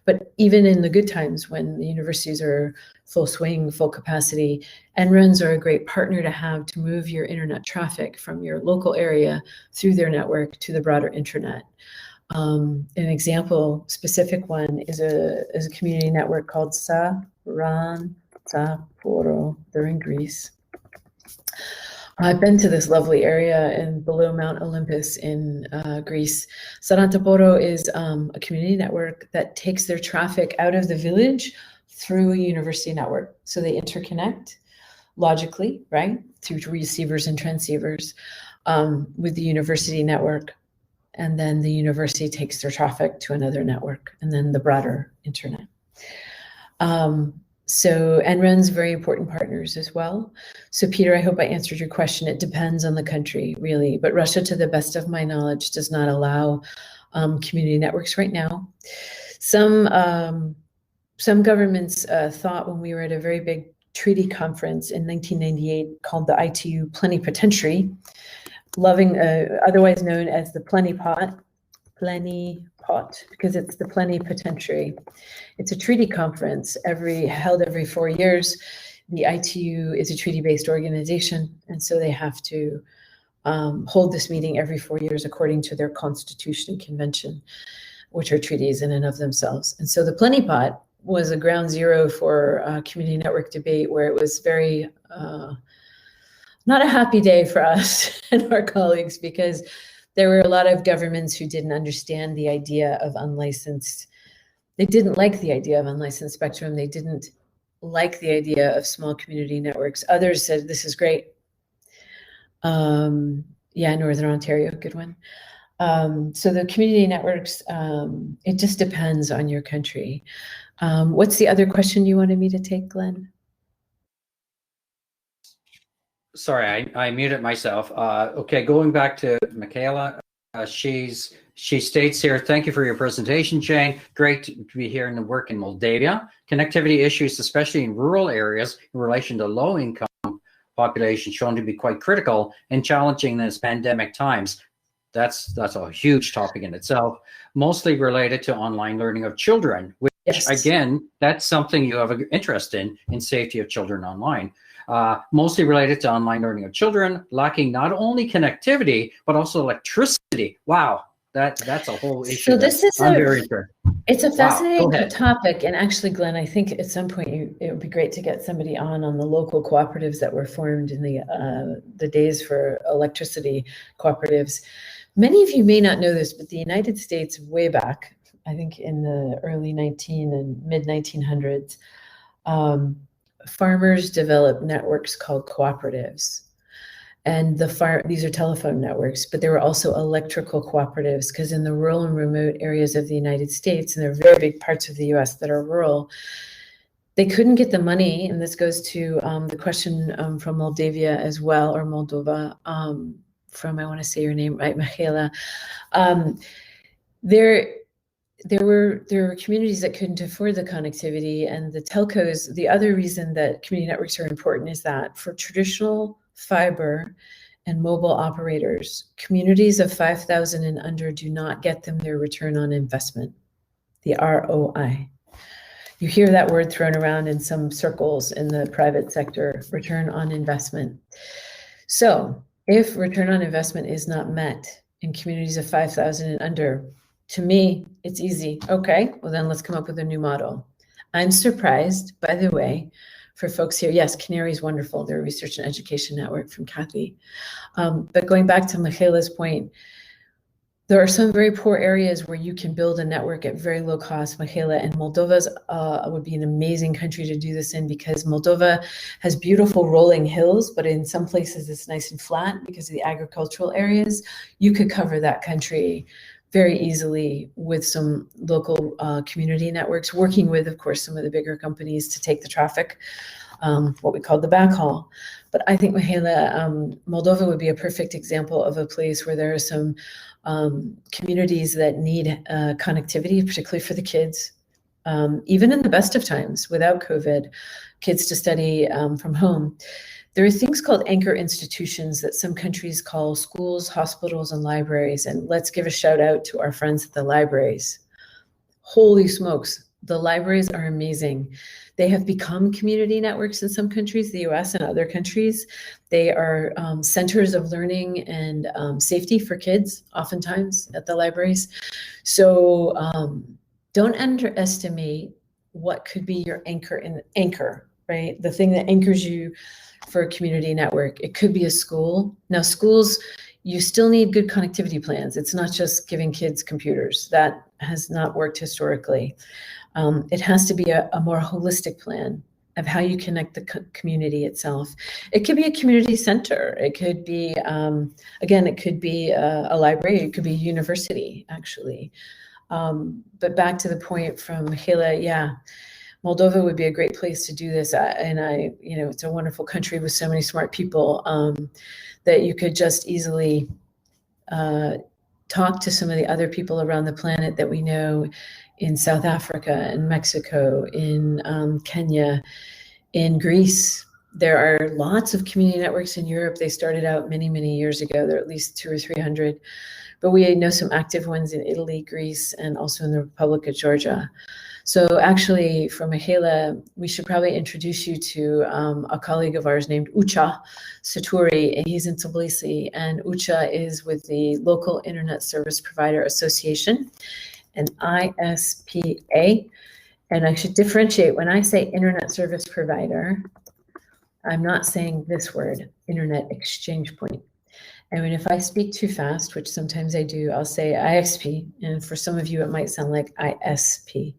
But even in the good times when the universities are full swing, full capacity, NRENs are a great partner to have to move your internet traffic from your local area through their network to the broader intranet. An example, specific one, is a community network called Sarantaporo. They're in Greece. I've been to this lovely area below Mount Olympus in Greece. Sarantaporo is a community network that takes their traffic out of the village through a university network. So they interconnect logically, right, through receivers and transceivers with the university network. And then the university takes their traffic to another network, and then the broader internet. So NREN's very important partners as well. So Peter, I hope I answered your question. It depends on the country, really. But Russia, to the best of my knowledge, does not allow community networks right now. Some governments thought when we were at a very big treaty conference in 1998 called the ITU Plenipotentiary, otherwise known as the Plenipot, because it's the plenipotentiary. It's a treaty conference held every 4 years. The ITU is a treaty-based organization, and so they have to hold this meeting every 4 years according to their constitution and convention, which are treaties in and of themselves. And so the Plenipot was a ground zero for community network debate, where it was very not a happy day for us and our colleagues, because there were a lot of governments who didn't understand the idea of unlicensed. They didn't like the idea of unlicensed spectrum. They didn't like the idea of small community networks. Others said, this is great. Northern Ontario, good one. So the community networks, it just depends on your country. What's the other question you wanted me to take, Glenn? Sorry, I muted myself. Okay, going back to Michaela, she states here, thank you for your presentation, Jane. Great to be here and work in Moldavia. Connectivity issues, especially in rural areas in relation to low-income population, shown to be quite critical and challenging in this pandemic times. That's a huge topic in itself, mostly related to online learning of children, which, yes, again, that's something you have an interest in safety of children online. Mostly related to online learning of children, lacking not only connectivity, but also electricity. Wow, that's a whole issue. So this is I'm very interested. it's a Wow, go fascinating ahead. topic. And actually, Glenn, I think at some point it would be great to get somebody on the local cooperatives that were formed in the days for electricity cooperatives. Many of you may not know this, but the United States, way back, I think in the early and mid 1900s, farmers developed networks called cooperatives. And these are telephone networks, but there were also electrical cooperatives, because in the rural and remote areas of the United States, and there are very big parts of the US that are rural, they couldn't get the money. And this goes to the question from Moldavia as well, or Moldova, from, I want to say your name right, Michaela. There were communities that couldn't afford the connectivity, and the telcos. The other reason that community networks are important is that for traditional fiber and mobile operators, communities of 5,000 and under do not get them their return on investment, the ROI. You hear that word thrown around in some circles in the private sector, return on investment. So if return on investment is not met in communities of 5,000 and under, to me, it's easy. Okay, well then let's come up with a new model. I'm surprised, by the way, for folks here. Yes, Canary is wonderful. They're a research and education network from Kathy. But going back to Michaela's point, there are some very poor areas where you can build a network at very low cost, Michaela, and Moldova's would be an amazing country to do this in, because Moldova has beautiful rolling hills, but in some places it's nice and flat because of the agricultural areas. You could cover that country very easily with some local community networks, working with, of course, some of the bigger companies to take the traffic, what we call the backhaul. But I think, Michaela, Moldova would be a perfect example of a place where there are some communities that need connectivity, particularly for the kids. Even in the best of times, without COVID, kids to study from home. There are things called anchor institutions that some countries call schools, hospitals, and libraries. And let's give a shout out to our friends at the libraries. Holy smokes, the libraries are amazing. They have become community networks in some countries, the US and other countries. They are centers of learning and safety for kids, oftentimes at the libraries. So don't underestimate what could be your anchor, right? The thing that anchors you for a community network. It could be a school. Now, schools, you still need good connectivity plans. It's not just giving kids computers. That has not worked historically. It has to be a more holistic plan of how you connect the community itself. It could be a community center. It could be, again, it could be a library. It could be a university, actually. But back to the point from Michaela, yeah, Moldova would be a great place to do this. It's a wonderful country with so many smart people that you could just easily talk to some of the other people around the planet that we know in South Africa, in Mexico, in Kenya, in Greece. There are lots of community networks in Europe. They started out many, many years ago. There are at least 200 or 300. But we know some active ones in Italy, Greece, and also in the Republic of Georgia. So actually, for Michaela, we should probably introduce you to a colleague of ours named Ucha Saturi, and he's in Tbilisi. And Ucha is with the Local Internet Service Provider Association, an ISPA. And I should differentiate, when I say internet service provider, I'm not saying this word, internet exchange point. I mean, if I speak too fast, which sometimes I do, I'll say IXP. And for some of you, it might sound like ISP.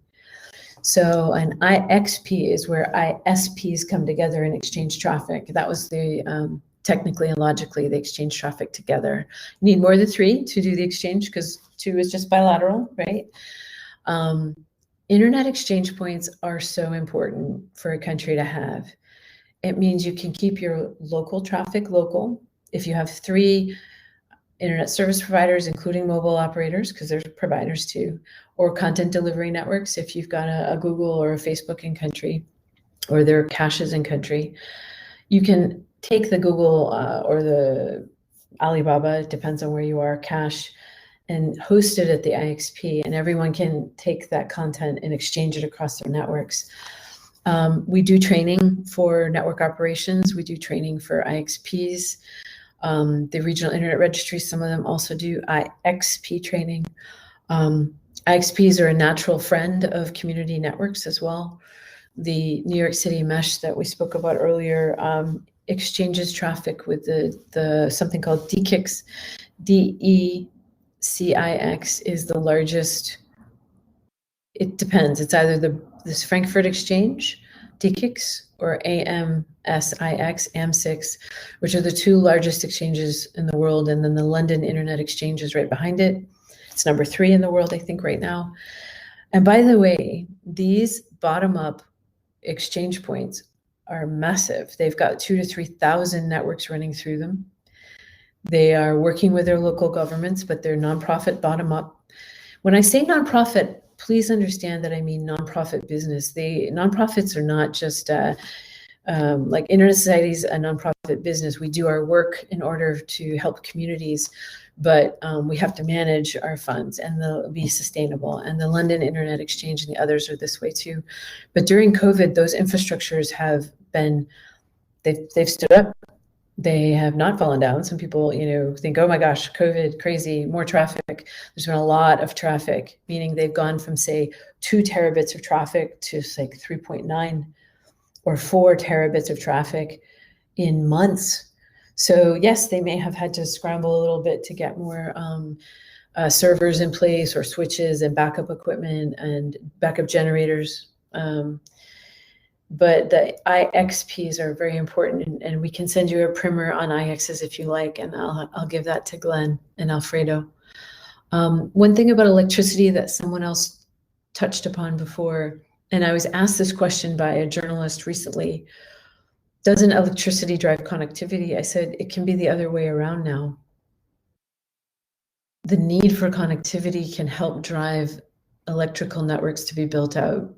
So an IXP is where ISPs come together and exchange traffic. That was the, technically and logically, they exchange traffic together. You need more than 3 to do the exchange, because 2 is just bilateral, right? Internet exchange points are so important for a country to have. It means you can keep your local traffic local. If you have 3 internet service providers, including mobile operators, because there's providers too, or content delivery networks, if you've got a Google or a Facebook in country, or their caches in country, you can take the Google or the Alibaba, it depends on where you are, cache, and host it at the IXP, and everyone can take that content and exchange it across their networks. We do training for network operations. We do training for IXPs. The regional internet registries, some of them also do IXP training. IXPs are a natural friend of community networks as well. The New York City mesh that we spoke about earlier exchanges traffic with the something called DECIX. DECIX is the largest. It depends. It's either this Frankfurt Exchange, DECIX, or AMSIX, AM6, which are the two largest exchanges in the world. And then the London Internet Exchange is right behind it. It's number 3 in the world, I think, right now. And by the way, these bottom-up exchange points are massive. They've got 2,000 to 3,000 networks running through them. They are working with their local governments, but they're nonprofit bottom-up. When I say nonprofit, please understand that I mean nonprofit business. Nonprofits are not just like Internet Society is a nonprofit business. We do our work in order to help communities, but we have to manage our funds and they'll be sustainable. And the London Internet Exchange and the others are this way too. But during COVID, those infrastructures have been, they've stood up. They have not fallen down. Some people, think, oh my gosh, COVID, crazy, more traffic. There's been a lot of traffic, meaning they've gone from, say, 2 terabits of traffic to like 3.9 or 4 terabits of traffic in months. So yes, they may have had to scramble a little bit to get more servers in place or switches and backup equipment and backup generators. But the IXPs are very important, and we can send you a primer on IXs if you like, and I'll give that to Glenn and Alfredo. One thing about electricity that someone else touched upon before, and I was asked this question by a journalist recently, doesn't electricity drive connectivity? I said, it can be the other way around now. The need for connectivity can help drive electrical networks to be built out.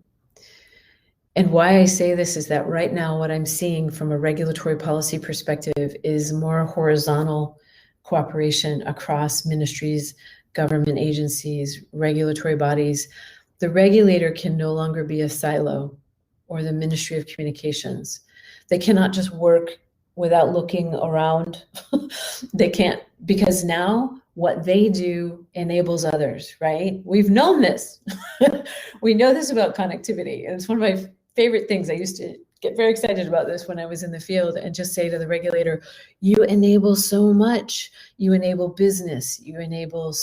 And why I say this is that right now, what I'm seeing from a regulatory policy perspective is more horizontal cooperation across ministries, government agencies, regulatory bodies. The regulator can no longer be a silo, or the Ministry of Communications. They cannot just work without looking around. They can't, because now what they do enables others, right? We've known this. We know this about connectivity. And it's one of my favorite things. I used to get very excited about this when I was in the field and just say to the regulator, you enable so much. You enable business, you enable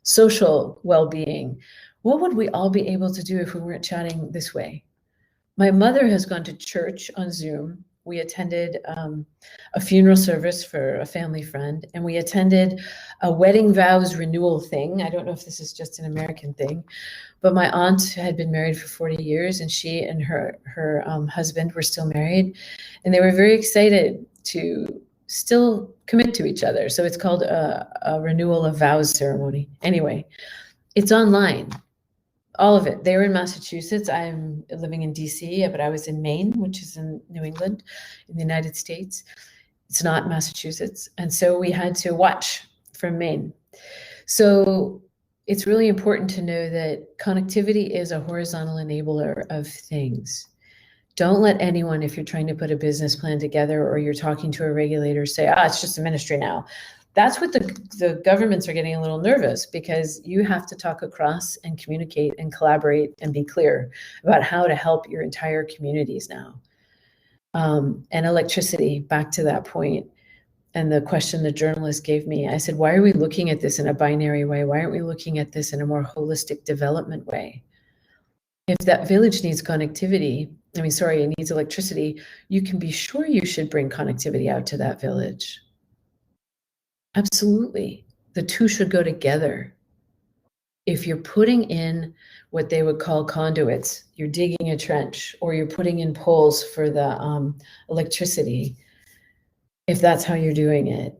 social well-being. What would we all be able to do if we weren't chatting this way? My mother has gone to church on Zoom. We attended a funeral service for a family friend, and we attended a wedding vows renewal thing. I don't know if this is just an American thing, but my aunt had been married for 40 years, and she and her husband were still married, and they were very excited to still commit to each other. So it's called a renewal of vows ceremony. Anyway, it's online. All of it. They were in Massachusetts. I'm living in DC, but I was in Maine, which is in New England, in the United States. It's not Massachusetts. And so we had to watch from Maine. So it's really important to know that connectivity is a horizontal enabler of things. Don't let anyone, if you're trying to put a business plan together or you're talking to a regulator, say, it's just a ministry now. That's what the governments are getting a little nervous, because you have to talk across and communicate and collaborate and be clear about how to help your entire communities now. And electricity, back to that point, and the question the journalist gave me, I said, why are we looking at this in a binary way? Why aren't we looking at this in a more holistic development way? If that village needs connectivity, it needs electricity, you can be sure you should bring connectivity out to that village. Absolutely. The two should go together. If you're putting in what they would call conduits, you're digging a trench, or you're putting in poles for the electricity, if that's how you're doing it,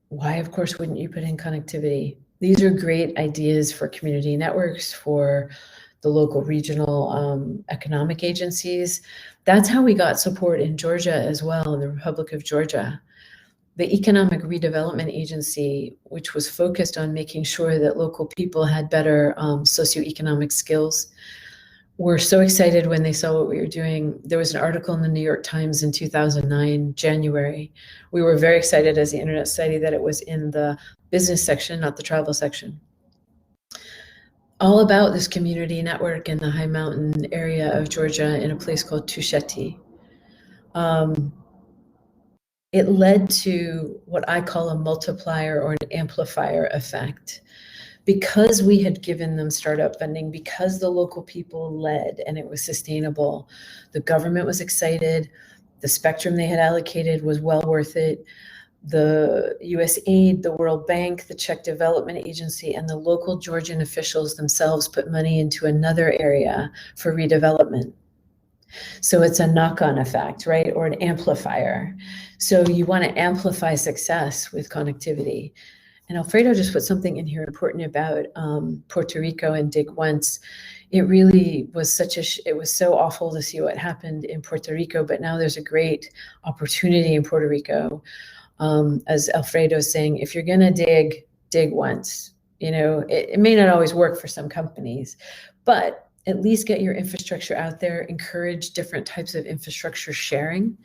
why, of course, wouldn't you put in connectivity? These are great ideas for community networks, for the local regional economic agencies. That's how we got support in Georgia as well, in the Republic of Georgia. The Economic Redevelopment Agency, which was focused on making sure that local people had better socioeconomic skills, were so excited when they saw what we were doing. There was an article in the New York Times in 2009, January. We were very excited as the Internet Society that it was in the business section, not the travel section. All about this community network in the high mountain area of Georgia in a place called Tusheti. It led to what I call a multiplier or an amplifier effect. Because we had given them startup funding, because the local people led and it was sustainable, the government was excited, the spectrum they had allocated was well worth it. The USAID, the World Bank, the Czech Development Agency, and the local Georgian officials themselves put money into another area for redevelopment. So it's a knock-on effect, right? Or an amplifier. So you want to amplify success with connectivity. And Alfredo just put something in here important about Puerto Rico and Dig Once. It really was it was so awful to see what happened in Puerto Rico, but now there's a great opportunity in Puerto Rico. As Alfredo is saying, if you're gonna dig once. You know, it may not always work for some companies, but at least get your infrastructure out there, encourage different types of infrastructure sharing.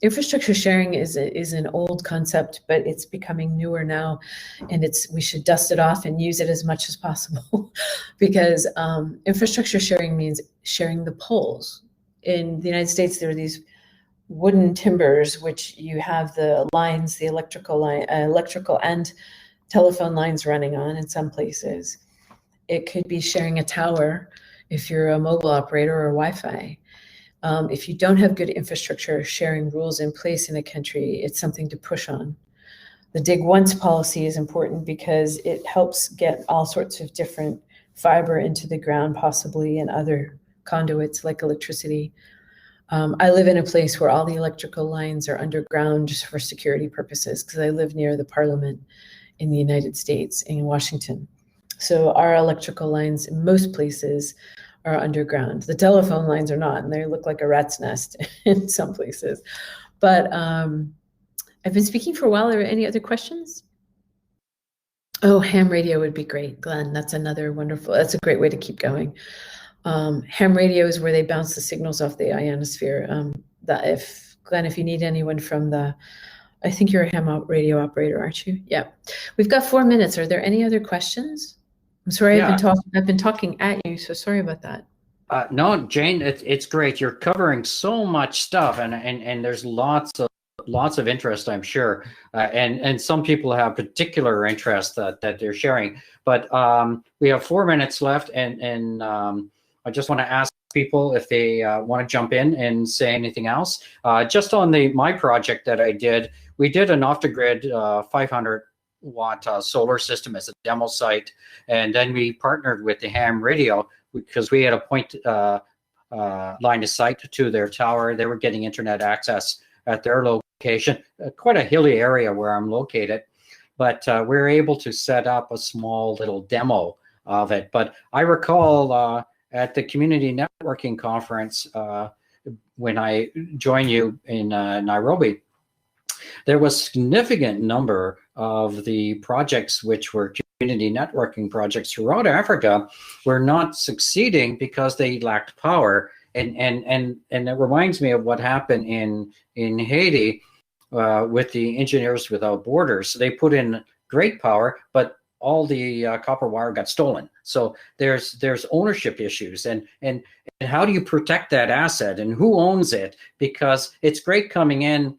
Infrastructure sharing is an old concept, but it's becoming newer now, and we should dust it off and use it as much as possible because infrastructure sharing means sharing the poles. In the United States, there are these wooden timbers, which you have the lines, the electrical and telephone lines running on in some places. It could be sharing a tower if you're a mobile operator or Wi-Fi. If you don't have good infrastructure sharing rules in place in a country, it's something to push on. The Dig Once policy is important because it helps get all sorts of different fiber into the ground, possibly, and other conduits like electricity. I live in a place where all the electrical lines are underground just for security purposes because I live near the Parliament in the United States in Washington. So our electrical lines in most places are underground. The telephone lines are not, and they look like a rat's nest in some places. But I've been speaking for a while. Are there any other questions? Oh, ham radio would be great, Glenn. That's a great way to keep going. Ham radio is where they bounce the signals off the ionosphere. Glenn, if you need anyone from I think you're a ham radio operator, aren't you? Yeah. We've got 4 minutes. Are there any other questions? I'm sorry, Yeah. I've been talking at you, so sorry about that. No, Jane, it's great. You're covering so much stuff, and there's lots of interest, I'm sure, and some people have particular interest that they're sharing. But we have 4 minutes left, and I just want to ask people if they want to jump in and say anything else. Just on my project that I did, we did an off-the-grid 500-watt solar system as a demo site, and then we partnered with the ham radio because we had a point line of sight to their tower. They were getting internet access at their location, quite a hilly area where I'm located, but we were able to set up a small little demo of it. But I recall at the community networking conference when I joined you in Nairobi, there was a significant number of the projects which were community networking projects throughout Africa were not succeeding because they lacked power. And it reminds me of what happened in Haiti with the Engineers Without Borders. They put in great power, but all the copper wire got stolen. So there's ownership issues, and how do you protect that asset, and who owns it? Because it's great coming in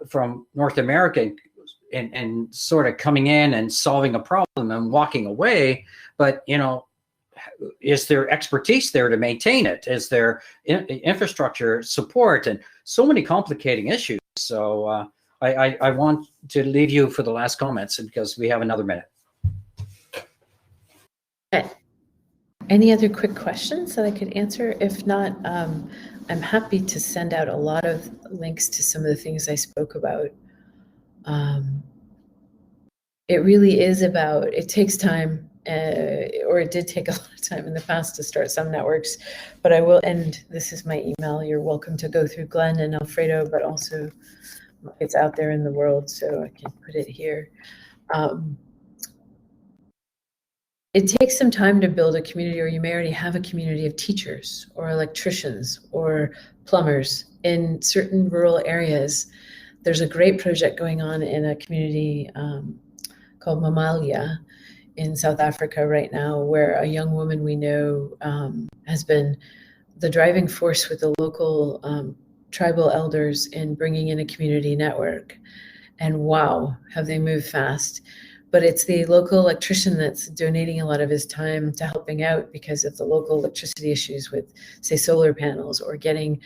from North America and sort of coming in and solving a problem and walking away, but is there expertise there to maintain it? Is there infrastructure support, and so many complicating issues? So I want to leave you for the last comments because we have another minute. Any other quick questions that I could answer? If not, I'm happy to send out a lot of links to some of the things I spoke about. It really is about, it takes time, or it did take a lot of time in the past to start some networks, but I will end, this is my email. You're welcome to go through Glenn and Alfredo, but also it's out there in the world, so I can put it here. it takes some time to build a community, or you may already have a community of teachers or electricians or plumbers in certain rural areas. There's a great project going on in a community called Mamalia in South Africa right now, where a young woman we know has been the driving force with the local tribal elders in bringing in a community network. And wow, have they moved fast. But it's the local electrician that's donating a lot of his time to helping out because of the local electricity issues with, say, solar panels, or getting,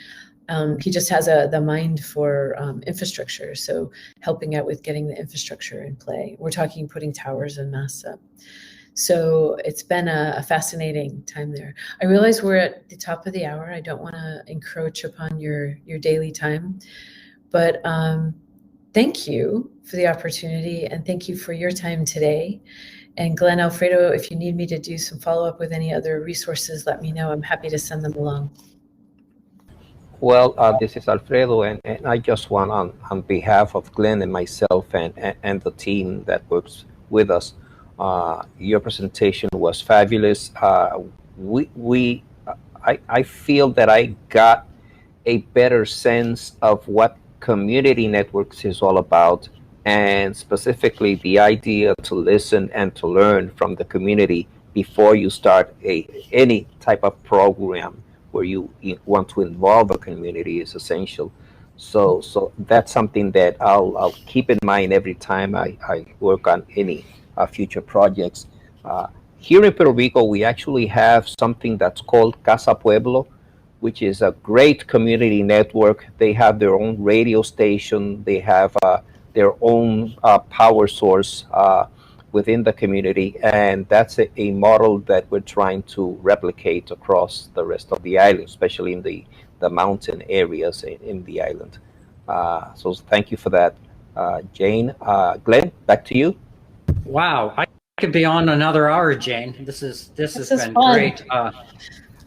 he just has the mind for infrastructure. So helping out with getting the infrastructure in play. We're talking putting towers and masts up. So it's been a fascinating time there. I realize we're at the top of the hour. I don't want to encroach upon your daily time, but thank you for the opportunity, and thank you for your time today. And Glenn, Alfredo, if you need me to do some follow-up with any other resources, let me know. I'm happy to send them along. Well, this is Alfredo, and I just want on behalf of Glenn and myself and the team that works with us, your presentation was fabulous. I feel that I got a better sense of what community networks is all about, and specifically the idea to listen and to learn from the community before you start any type of program where you want to involve a community is essential. So that's something that I'll keep in mind every time I work on any future projects. Here in Puerto Rico, we actually have something that's called Casa Pueblo, which is a great community network. They have their own radio station. They have their own power source within the community. And that's a model that we're trying to replicate across the rest of the island, especially in the mountain areas in the island. So thank you for that, Jane. Glenn, back to you. Wow, I could be on another hour, Jane. This has been fun. Great.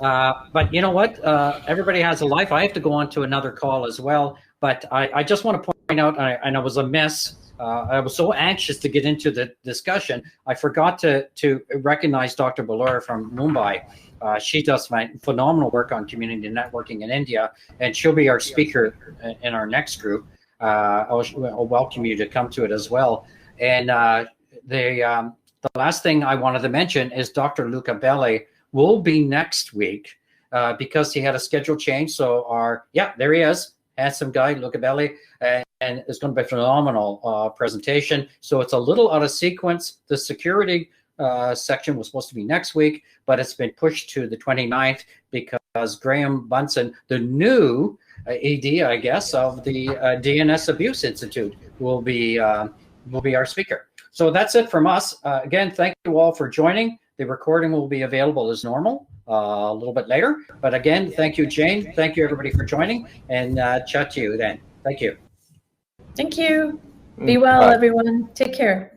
But you know what? Everybody has a life. I have to go on to another call as well. But I just want to point out, and I was amiss. I was so anxious to get into the discussion. I forgot to recognize Dr. Ballur from Mumbai. She does phenomenal work on community networking in India, and she'll be our speaker in our next group. I'll welcome you to come to it as well. And the last thing I wanted to mention is Dr. Luca Belli will be next week because he had a schedule change. So there he is, handsome guy, Luca Belli, and it's going to be a phenomenal presentation. So it's a little out of sequence. The security section was supposed to be next week, but it's been pushed to the 29th because Graham Bunson, the new AD, I guess, of the DNS Abuse Institute, will be our speaker. So that's it from us. Again, thank you all for joining. The recording will be available as normal a little bit later. But again, thank you, Jane. Thank you, everybody, for joining. And chat to you then. Thank you. Thank you. Be well, everyone. Take care.